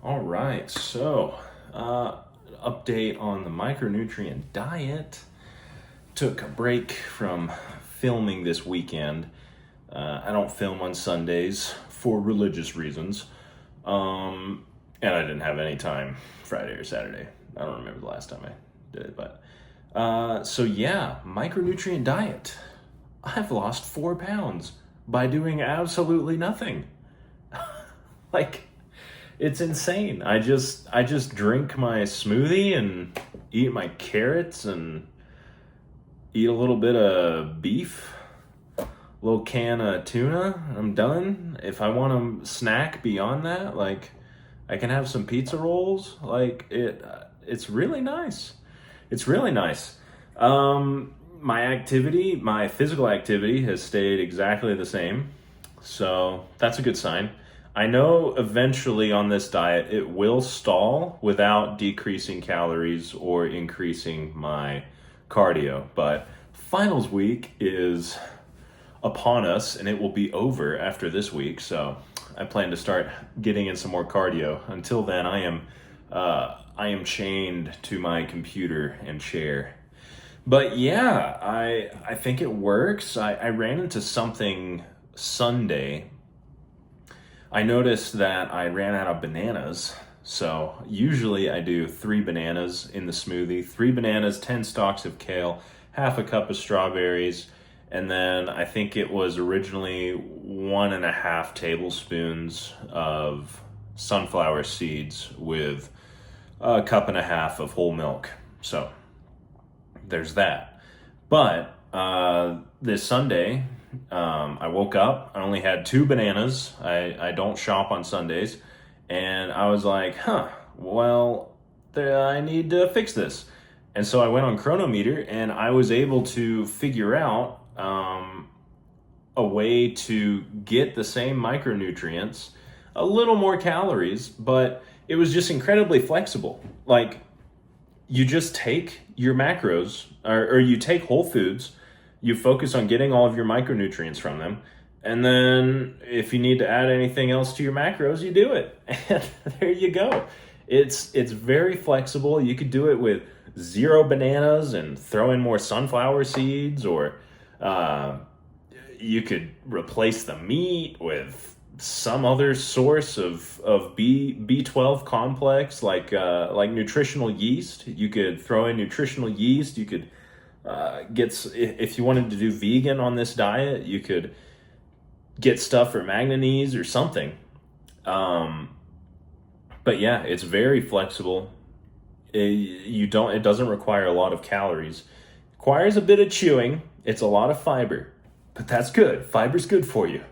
All right, so update on the micronutrient diet. Took a break from filming this weekend. I don't film on Sundays for religious reasons, and I didn't have any time Friday or Saturday. I don't remember the last time I did it, but so yeah, micronutrient diet. I've lost 4 pounds by doing absolutely nothing. Like, it's insane. I just drink my smoothie and eat my carrots and eat a little bit of beef, a little can of tuna. I'm done. If I want to snack beyond that, like, I can have some pizza rolls. Like, it's really nice. It's really nice. My physical activity has stayed exactly the same, so that's a good sign. I know eventually on this diet it will stall without decreasing calories or increasing my cardio, but finals week is upon us and it will be over after this week, so I plan to start getting in some more cardio. Until then, I am chained to my computer and chair. But yeah, I think it works. I ran into something Sunday. I noticed that I ran out of bananas. So usually I do 3 bananas in the smoothie, 3 bananas, 10 stalks of kale, half a cup of strawberries, and then I think it was originally 1.5 tablespoons of sunflower seeds with a cup and a half of whole milk. So there's that. But this Sunday, I woke up, I only had 2 bananas. I don't shop on Sundays. And I was like, well, I need to fix this. And so I went on Chronometer and I was able to figure out a way to get the same micronutrients, a little more calories, but it was just incredibly flexible. Like, you just take your macros, or you take whole foods, you focus on getting all of your micronutrients from them, and then if you need to add anything else to your macros, you do it. And there you go. It's very flexible. You could do it with 0 bananas and throw in more sunflower seeds, or you could replace the meat with some other source of B12 complex, like nutritional yeast. You could throw in nutritional yeast. You could if you wanted to do vegan on this diet, you could get stuff for manganese or something. But yeah, it's very flexible. It doesn't require a lot of calories. It requires a bit of chewing. It's a lot of fiber, but that's good. Fiber's good for you.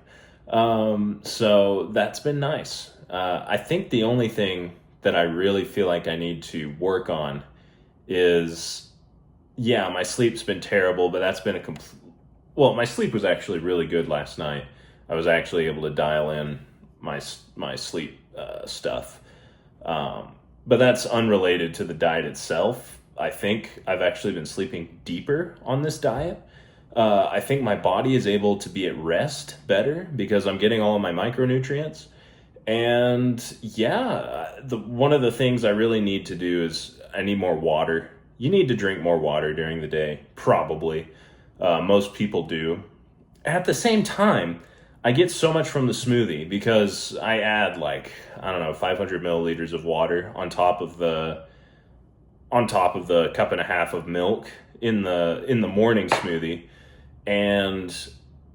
So that's been nice. I think the only thing that I really feel like I need to work on is, yeah, my sleep's been terrible, but that's been well, my sleep was actually really good last night. I was actually able to dial in my sleep stuff. But that's unrelated to the diet itself. I think I've actually been sleeping deeper on this diet. I think my body is able to be at rest better because I'm getting all of my micronutrients. And yeah, one of the things I really need to do is I need more water. You need to drink more water during the day, probably. Most people do. At the same time, I get so much from the smoothie because I add 500 milliliters of water on top of the cup and a half of milk in the morning smoothie. And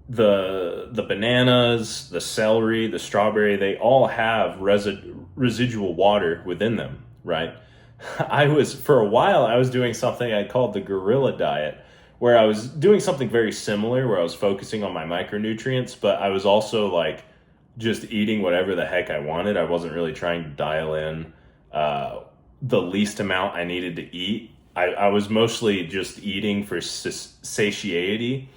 the bananas, the celery, the strawberry, they all have residual water within them, right? For a while, I was doing something I called the gorilla diet, where I was doing something very similar, where I was focusing on my micronutrients, but I was also just eating whatever the heck I wanted. I wasn't really trying to dial in the least amount I needed to eat. I was mostly just eating for satiety.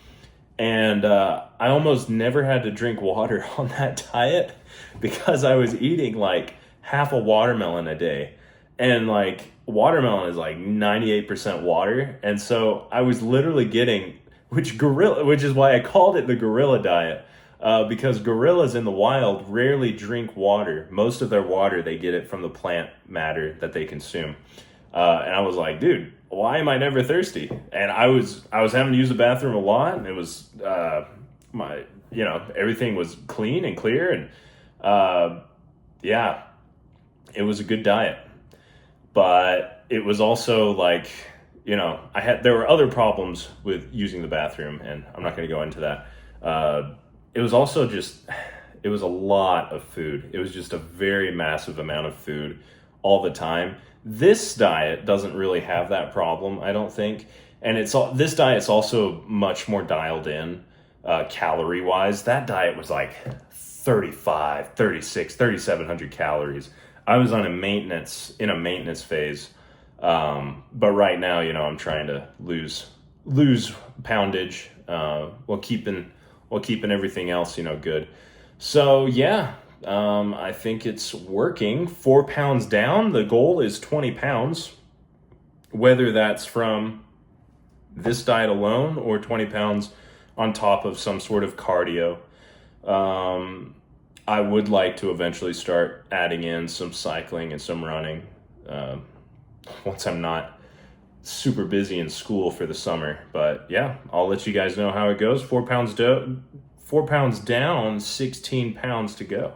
And I almost never had to drink water on that diet because I was eating half a watermelon a day. And watermelon is 98% water. And so I was literally getting, which is why I called it the gorilla diet. because gorillas in the wild rarely drink water. Most of their water, they get it from the plant matter that they consume. And I was like, dude, why am I never thirsty? And I was having to use the bathroom a lot, and it was everything was clean and clear, and yeah, it was a good diet. But it was also like, there were other problems with using the bathroom, and I'm not going to go into that. It was also it was a lot of food. It was just a very massive amount of food all the time. This diet doesn't really have that problem, I don't think. And this diet's also much more dialed in calorie wise. That diet was like 35, 36, 3,700 calories. I was in a maintenance phase. But right now, I'm trying to lose poundage, while keeping everything else, good. So yeah, I think it's working. 4 pounds down. The goal is 20 pounds, whether that's from this diet alone or 20 pounds on top of some sort of cardio. I would like to eventually start adding in some cycling and some running, once I'm not super busy in school for the summer. But yeah, I'll let you guys know how it goes. 4 pounds down, 16 pounds to go.